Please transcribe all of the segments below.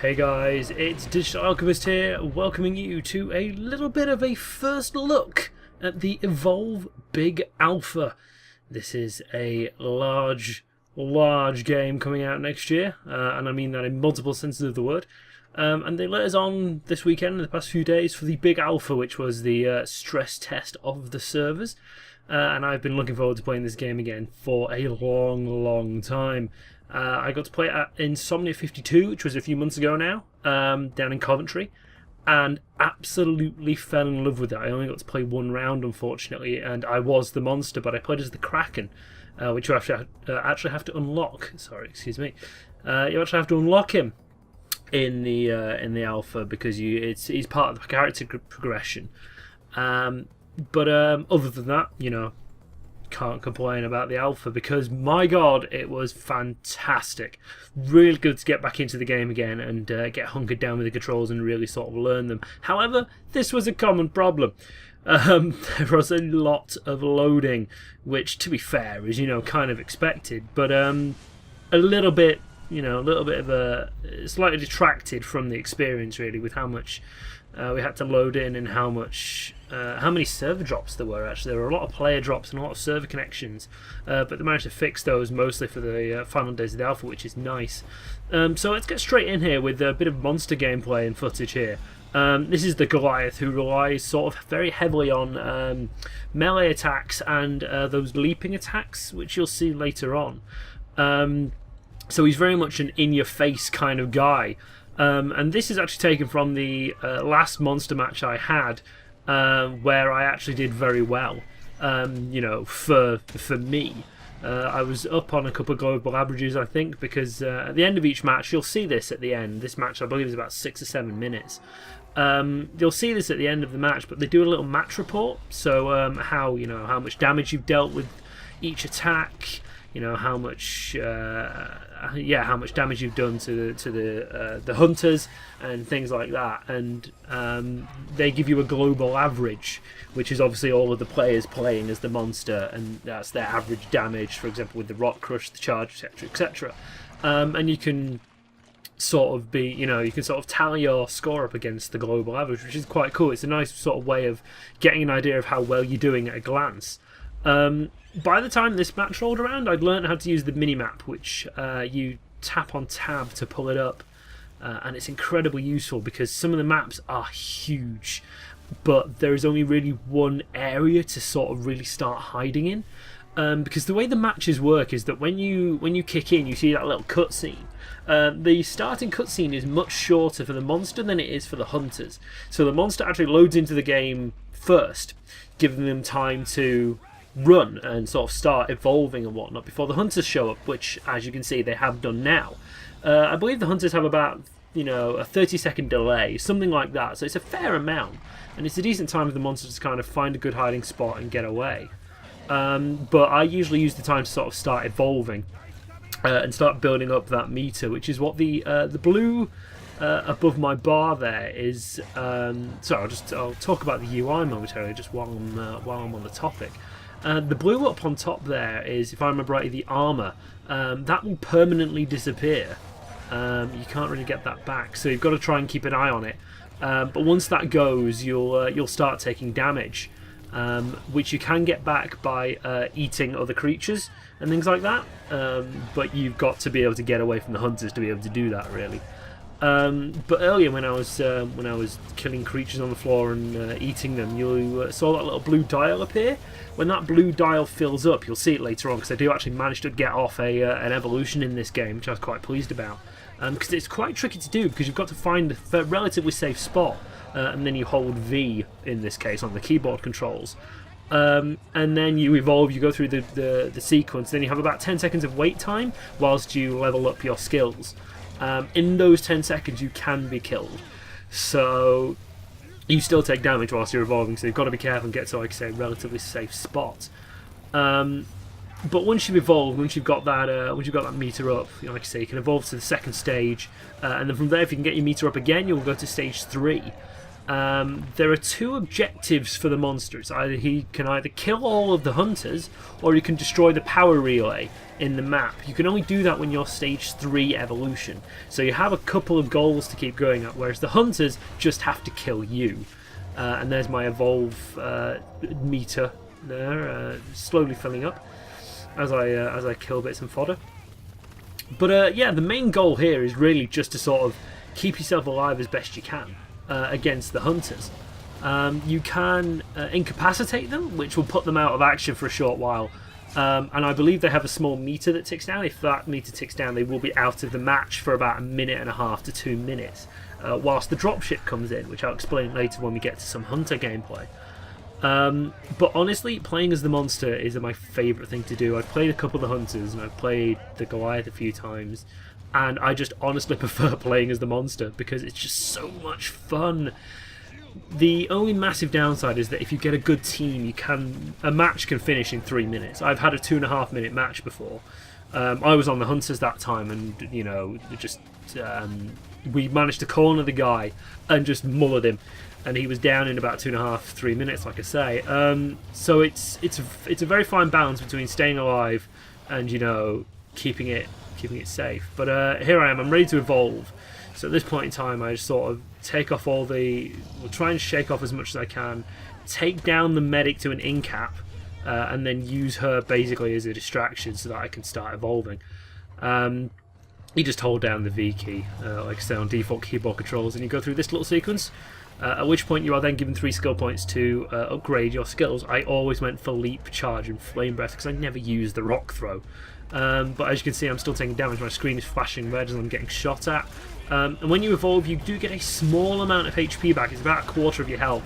Hey guys, it's Digital Alchemist here, welcoming you to a little bit of a first look at the Evolve Big Alpha. This is a large game coming out next year, and I mean that in multiple senses of the word. And they let us on this weekend, in the past few days, for the Big Alpha, which was the stress test of the servers. And I've been looking forward to playing this game again for a long time. I got to play it at Insomnia 52, which was a few months ago now, down in Coventry, and absolutely fell in love with it. I only got to play one round, unfortunately, and I was the monster, but I played as the Kraken, which you actually have to unlock. Sorry, excuse me. You actually have to unlock him in the alpha because he's part of the character progression. But other than that, can't complain about the alpha because, my god, it was fantastic. Really good to get back into the game again and get hunkered down with the controls and really sort of learn them. However, this was a common problem. There was a lot of loading, which, to be fair, is kind of expected, but a little bit of a slightly detracted from the experience, really, with how much we had to load in and how many server drops there were. Actually, there were a lot of player drops and a lot of server connections, but they managed to fix those mostly for the final days of the alpha, which is nice. So let's get straight in here with a bit of monster gameplay and footage here. This is the Goliath, who relies sort of very heavily on melee attacks and those leaping attacks, which you'll see later on. So he's very much an in-your-face kind of guy. And this is actually taken from the last monster match I had, where I actually did very well. For me, I was up on a couple of global averages, I think, because at the end of each match, you'll see this at the end. This match, I believe, is about 6 or 7 minutes. You'll see this at the end of the match, but they do a little match report. So how much damage you've dealt with each attack. How much damage you've done to the hunters and things like that, and they give you a global average, which is obviously all of the players playing as the monster, and that's their average damage. For example, with the rock crush, the charge, etc. And you can sort of tally your score up against the global average, which is quite cool. It's a nice sort of way of getting an idea of how well you're doing at a glance. By the time this match rolled around, I'd learned how to use the minimap, which you tap on tab to pull it up, and it's incredibly useful because some of the maps are huge, but there is only really one area to sort of really start hiding in. Because the way the matches work is that when you kick in, you see that little cutscene. The starting cutscene is much shorter for the monster than it is for the hunters. So the monster actually loads into the game first, giving them time to run and sort of start evolving and whatnot before the hunters show up, which, as you can see, they have done now. I believe the hunters have about a 30-second delay, something like that, so it's a fair amount, and it's a decent time for the monsters to kind of find a good hiding spot and get away. But I usually use the time to sort of start evolving and start building up that meter, which is what the blue above my bar there is. I'll talk about the UI momentarily just while I'm on the topic. The blue up on top there is, if I remember rightly, the armour. That will permanently disappear. You can't really get that back, so you've got to try and keep an eye on it. But once that goes, you'll start taking damage, which you can get back by eating other creatures and things like that. But you've got to be able to get away from the hunters to be able to do that, really. But earlier, when I was killing creatures on the floor and eating them, you saw that little blue dial appear. When that blue dial fills up, you'll see it later on, because I do actually manage to get off an evolution in this game, which I was quite pleased about. Because it's quite tricky to do, because you've got to find a relatively safe spot, and then you hold V, in this case, on the keyboard controls. And then you evolve, you go through the sequence, then you have about 10 seconds of wait time whilst you level up your skills. In those 10 seconds, you can be killed. So you still take damage whilst you're evolving, so you've got to be careful and get to, like I say, a relatively safe spot. But once you've evolved, once you've got that meter up, like I say, you can evolve to the second stage, and then from there, if you can get your meter up again, you'll go to stage 3. There are two objectives for the monster. He can either kill all of the hunters, or he can destroy the power relay in the map. You can only do that when you're stage 3 evolution. So you have a couple of goals to keep going at, whereas the hunters just have to kill you. And there's my evolve meter there, slowly filling up as I kill bits and fodder. But yeah, the main goal here is really just to sort of keep yourself alive as best you can against the hunters. You can incapacitate them, which will put them out of action for a short while. And I believe they have a small meter that ticks down. If that meter ticks down, they will be out of the match for about 1.5 minutes to 2 minutes, whilst the dropship comes in, which I'll explain later when we get to some hunter gameplay. But honestly, playing as the monster is my favourite thing to do. I've played a couple of the hunters, and I've played the Goliath a few times, and I just honestly prefer playing as the monster because it's just so much fun. The only massive downside is that if you get a good team, a match can finish in 3 minutes. I've had a 2.5 minute match before. I was on the hunters that time, and we managed to corner the guy and just mullered him, and he was down in about 2.5-3 minutes, like I say. So it's a very fine balance between staying alive and keeping it safe. But here I am. I'm ready to evolve. So at this point in time, I just sort of take off we'll try and shake off as much as I can, take down the medic to an in-cap, and then use her basically as a distraction so that I can start evolving. You just hold down the V key, like I say, on default keyboard controls, and you go through this little sequence, at which point you are then given 3 skill points to upgrade your skills. I always went for Leap, Charge and Flame Breath because I never used the Rock Throw. But as you can see, I'm still taking damage. My screen is flashing red as I'm getting shot at. And when you evolve, you do get a small amount of HP back. It's about 1/4 of your health,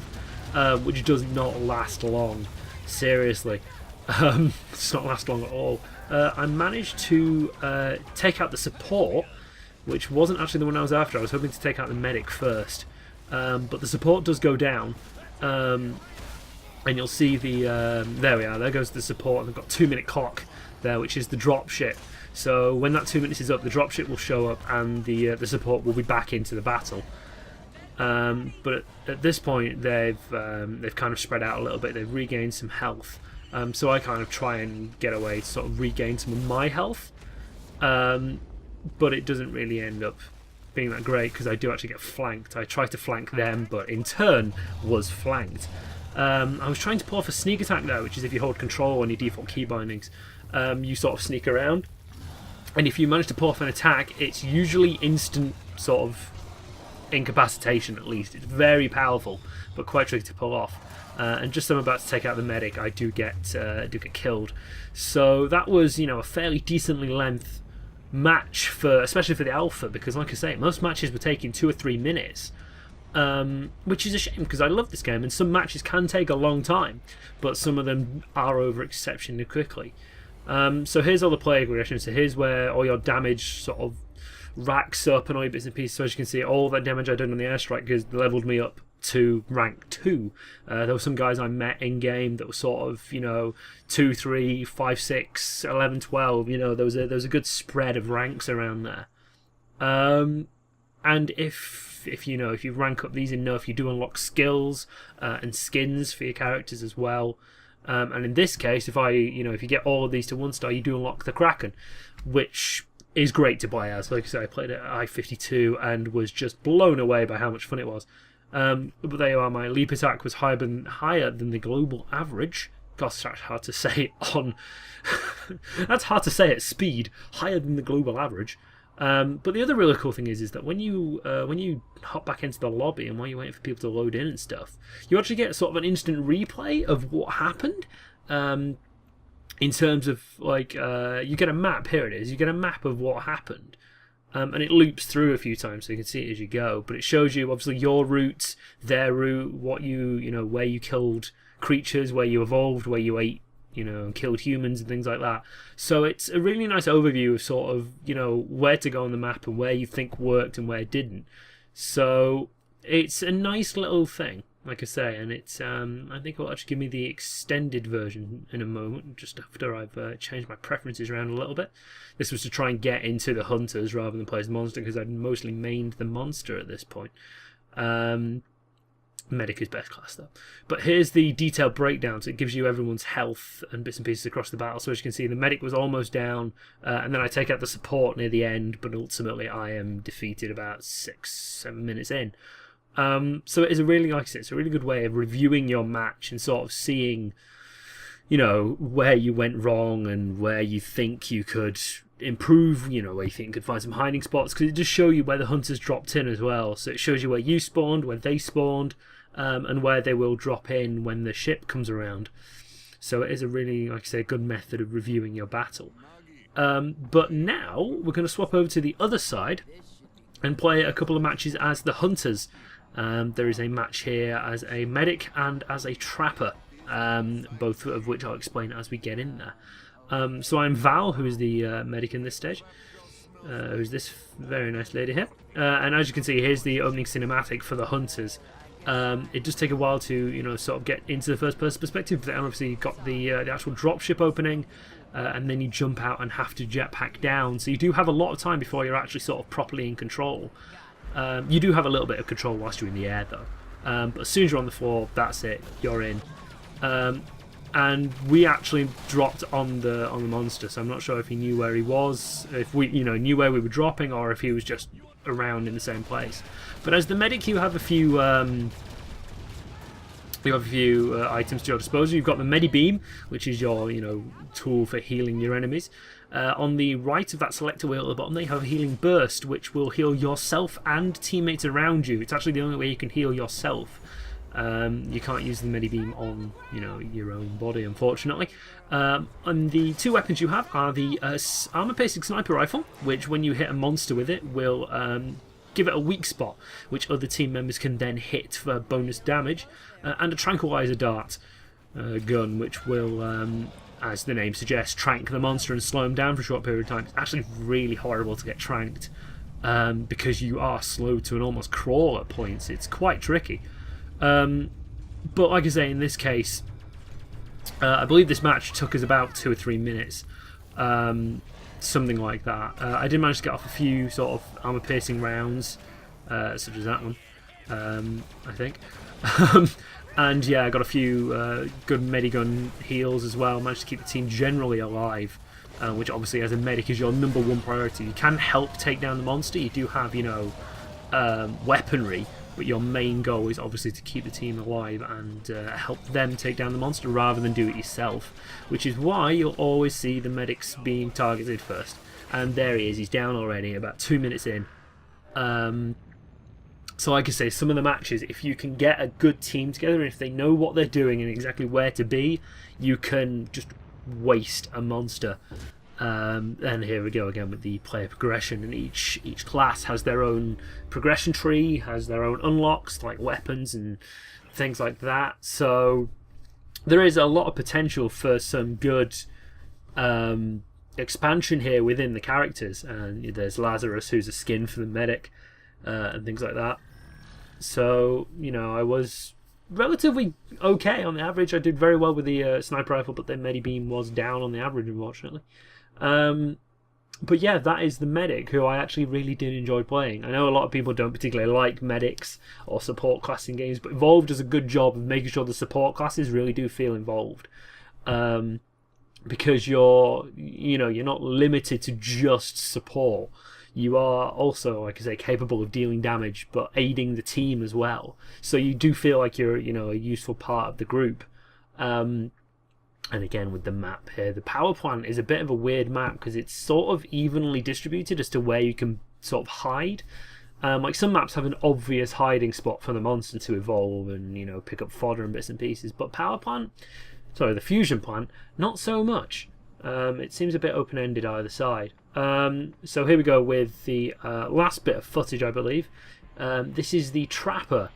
which does not last long. Seriously. It does not last long at all. I managed to take out the support, which wasn't actually the one I was after. I was hoping to take out the medic first. But the support does go down. And you'll see there we are. There goes the support. And they've got 2-minute clock there, which is the dropship. So when that 2 minutes is up, the dropship will show up, and the support will be back into the battle. But at this point, they've kind of spread out a little bit. They've regained some health. So I kind of try and get away to sort of regain some of my health. But it doesn't really end up being that great because I do actually get flanked. I try to flank them, but in turn was flanked. I was trying to pull off a sneak attack there, which is if you hold control on your default key bindings, you sort of sneak around. And if you manage to pull off an attack, it's usually instant sort of incapacitation, at least. It's very powerful, but quite tricky to pull off. And just as I'm about to take out the medic, I do get killed. So that was, a fairly decently length match especially for the alpha, because like I say, most matches were taking 2 or 3 minutes. Which is a shame because I love this game, and some matches can take a long time, but some of them are over exceptionally quickly. So here's all the player progression. So here's where all your damage sort of racks up and all your bits and pieces. So as you can see, all that damage I done on the airstrike has leveled me up to rank 2. There were some guys I met in game that were sort of 2, 3, 5, 6, 11, 12. There was a good spread of ranks around there. And if you rank up these enough, you do unlock skills and skins for your characters as well. And in this case, if you get all of these to 1 star, you do unlock the Kraken, which is great to play as. Like I said, I played it at I-52 and was just blown away by how much fun it was. But there you are. My leap attack was higher than the global average. Gosh, that's hard to say that's hard to say at speed. Higher than the global average. But the other really cool thing is that when you hop back into the lobby and while you're waiting for people to load in and stuff, you actually get sort of an instant replay of what happened. In terms of you get a map. Here it is. You get a map of what happened, and it loops through a few times so you can see it as you go. But it shows you obviously your route, their route, what where you killed creatures, where you evolved, where you ate. Killed humans and things like that. So it's a really nice overview of sort of, where to go on the map and where you think worked and where it didn't. So it's a nice little thing, like I say, and it's I think it'll actually give me the extended version in a moment, just after I've changed my preferences around a little bit. This was to try and get into the hunters rather than play as the monster, because I'd mostly mained the monster at this point. Medic is best class though. But here's the detailed breakdown. So it gives you everyone's health and bits and pieces across the battle. So as you can see, the medic was almost down, and then I take out the support near the end, but ultimately I am defeated about 6-7 minutes in. So it is a really, like I said, it's a really good way of reviewing your match and sort of seeing, you know, where you went wrong and where you think you could improve, you know, where you think you could find some hiding spots, because it does show you where the hunters dropped in as well. So it shows you where you spawned, where they spawned, and where they will drop in when the ship comes around. So it is a really, like I say, good method of reviewing your battle. But now we're going to swap over to the other side and play a couple of matches as the hunters. There is a match here as a medic and as a trapper, both of which I'll explain as we get in there. So I'm Val, who is the medic in this stage, who's this very nice lady here. And as you can see, here's the opening cinematic for the hunters. It does take a while to, you know, sort of get into the first person perspective, but then obviously you've got the actual dropship opening, and then you jump out and have to jetpack down. So you do have a lot of time before you're actually sort of properly in control. You do have a little bit of control whilst you're in the air though. But as soon as you're on the floor, that's it, you're in. And we actually dropped on the monster, so I'm not sure if he knew where he was, if we, you know, knew where we were dropping, or if he was just around in the same place. But as the medic, you have a few items to your disposal. You've got the Medi-Beam, which is your, you know, tool for healing your enemies. On the right of that selector wheel at the bottom, they have a healing burst, which will heal yourself and teammates around you. It's actually the only way you can heal yourself. You can't use the Medi-Beam on, you know, your own body, unfortunately. And the two weapons you have are the armor-piercing sniper rifle, which when you hit a monster with it will give it a weak spot, which other team members can then hit for bonus damage, and a tranquilizer dart gun, which will, as the name suggests, trank the monster and slow him down for a short period of time. It's actually really horrible to get tranked, because you are slow to an almost crawl at points. It's quite tricky. But like I say, in this case, I believe this match took us about 2 or 3 minutes, something like that. I did manage to get off a few sort of armor-piercing rounds, such as that one, I think. And yeah, I got a few good medigun heals as well. Managed to keep the team generally alive, which obviously as a medic is your #1 priority. You can help take down the monster. You do have, you know, weaponry, but your main goal is obviously to keep the team alive and help them take down the monster rather than do it yourself, which is why you'll always see the medics being targeted first. And there he is, he's down already, about 2 minutes in. So like I say, some of the matches, if you can get a good team together and if they know what they're doing and exactly where to be, you can just waste a monster. And here we go again with the player progression, and each class has their own progression tree, has their own unlocks like weapons and things like that. So there is a lot of potential for some good expansion here within the characters. And there's Lazarus, who's a skin for the medic, and things like that. So, you know, I was relatively okay on the average. I did very well with the sniper rifle, but the Medi-Beam was down on the average, unfortunately. But yeah, that is the medic, who I actually really did enjoy playing. I know a lot of people don't particularly like medics or support class in games, but Evolve does a good job of making sure the support classes really do feel involved. Because you're not limited to just support. You are also, like I say, capable of dealing damage, but aiding the team as well. So you do feel like you're, you know, a useful part of the group. And again, with the map here, the power plant is a bit of a weird map because it's sort of evenly distributed as to where you can sort of hide. Like some maps have an obvious hiding spot for the monster to evolve and, you know, pick up fodder and bits and pieces. But the fusion plant, not so much. It seems a bit open-ended either side. So here we go with the last bit of footage, I believe. This is the trapper,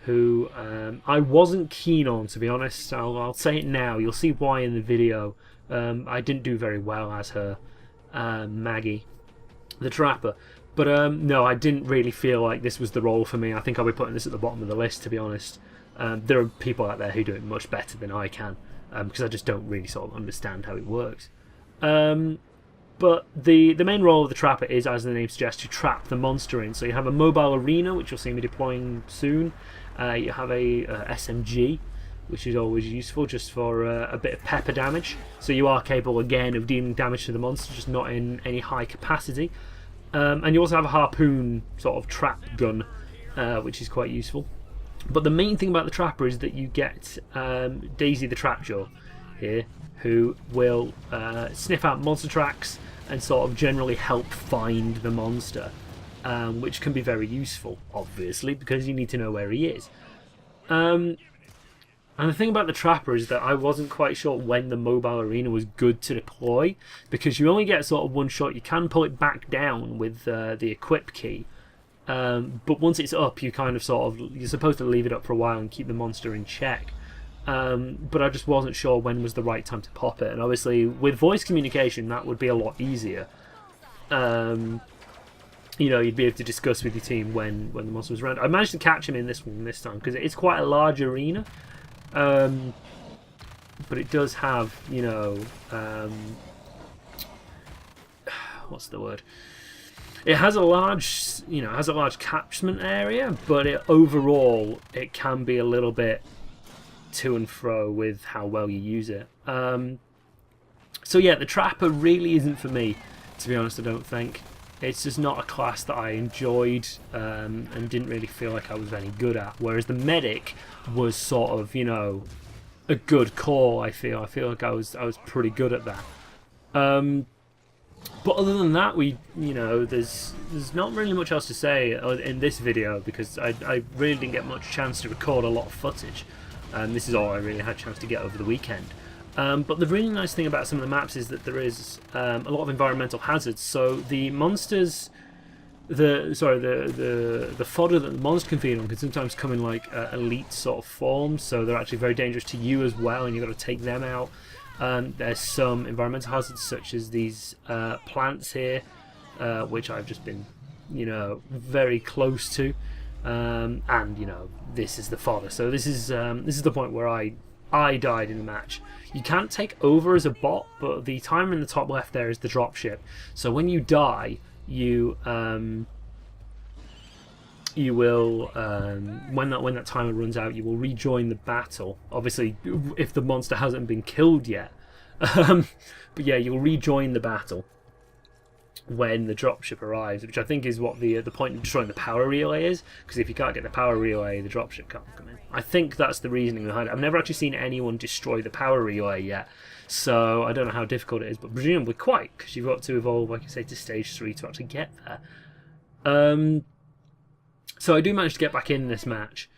who I wasn't keen on, to be honest. I'll say it now. You'll see why in the video. I didn't do very well as her, Maggie, the trapper. But no, I didn't really feel like this was the role for me. I think I'll be putting this at the bottom of the list, to be honest. There are people out there who do it much better than I can, because I just don't really sort of understand how it works. But the main role of the trapper is, as the name suggests, to trap the monster in. So you have a mobile arena, which you'll see me deploying soon. You have a SMG, which is always useful just for a bit of pepper damage. So you are capable again of dealing damage to the monster, just not in any high capacity. And you also have a harpoon sort of trap gun, which is quite useful. But the main thing about the trapper is that you get Daisy the Trapjaw here, who will sniff out monster tracks and sort of generally help find the monster, which can be very useful, obviously, because you need to know where he is. And the thing about the trapper is that I wasn't quite sure when the mobile arena was good to deploy, because you only get sort of one shot. You can pull it back down with the equip key, but once it's up, you kind of you're supposed to leave it up for a while and keep the monster in check. But I just wasn't sure when was the right time to pop it, and obviously with voice communication that would be a lot easier. You know, you'd be able to discuss with your team when the monster was around. I managed to catch him in this one this time because it's quite a large arena, but it does have, you know, what's the word? It has a large, you know, catchment area, but overall it can be a little bit to and fro with how well you use it. So yeah, the trapper really isn't for me, to be honest. I don't think it's just not a class that I enjoyed and didn't really feel like I was any good at. Whereas the medic was sort of, you know, a good call. I feel like I was pretty good at that. But other than that, you know, there's not really much else to say in this video because I really didn't get much chance to record a lot of footage. This is all I really had a chance to get over the weekend. But the really nice thing about some of the maps is that there is a lot of environmental hazards. So the monsters, the fodder that the monsters can feed on can sometimes come in like elite sort of forms. So they're actually very dangerous to you as well, and you've got to take them out. There's some environmental hazards such as these plants here, which I've just been, you know, very close to. And you know, this is the fodder. So this is the point where I died in the match. You can't take over as a bot, but the timer in the top left there is the dropship. So when you die, you will when that timer runs out, you will rejoin the battle. Obviously, if the monster hasn't been killed yet, but yeah, you'll rejoin the battle when the dropship arrives, which I think is what the point of destroying the power relay is, because if you can't get the power relay, the dropship can't come in. I think that's the reasoning behind it. I've never actually seen anyone destroy the power relay yet, so I don't know how difficult it is, but presumably quite, because you've got to evolve, like I say, to stage 3 to actually get there. So I do manage to get back in this match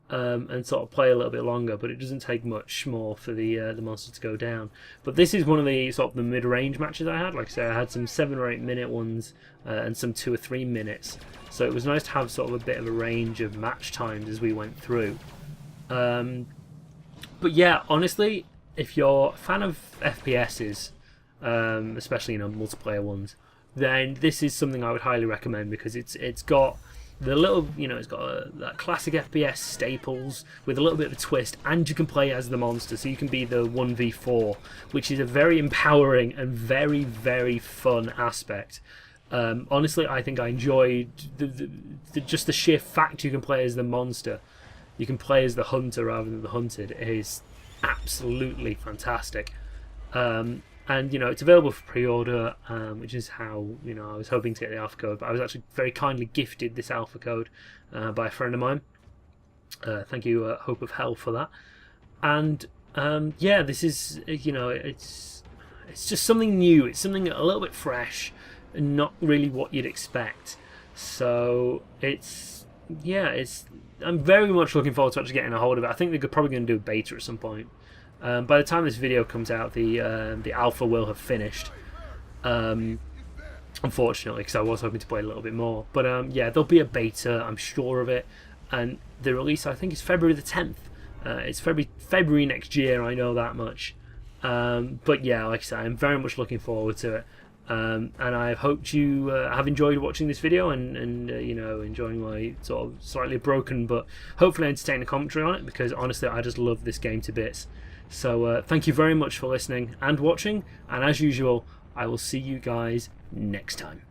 and sort of play a little bit longer, but it doesn't take much more for the monster to go down. But this is one of the sort of the mid-range matches I had. Like I say, I had some 7 or 8 minute ones and some 2 or 3 minutes. So it was nice to have sort of a bit of a range of match times as we went through. But yeah, honestly, if you're a fan of FPSs, especially, you know, multiplayer ones, then this is something I would highly recommend, because it's got the little, you know, it's got that classic FPS staples with a little bit of a twist, and you can play as the monster, so you can be the 1v4, which is a very empowering and very, very fun aspect. Honestly, I think I enjoyed just the sheer fact you can play as the monster. You can play as the hunter rather than the hunted. It is absolutely fantastic. And, you know, it's available for pre-order, which is how, you know, I was hoping to get the alpha code, but I was actually very kindly gifted this alpha code by a friend of mine. Thank you, Hope of Hell, for that. And yeah, this is, you know, it's just something new. It's something a little bit fresh and not really what you'd expect. So I'm very much looking forward to actually getting a hold of it. I think they're probably going to do a beta at some point. By the time this video comes out, the alpha will have finished, unfortunately, because I was hoping to play a little bit more. But yeah, there'll be a beta, I'm sure of it, and the release, I think, is February the 10th. It's February next year, I know that much. But yeah, like I said, I'm very much looking forward to it. And I hope you have enjoyed watching this video and you know, enjoying my sort of slightly broken but hopefully entertaining commentary on it, because honestly I just love this game to bits. So thank you very much for listening and watching, and as usual, I will see you guys next time.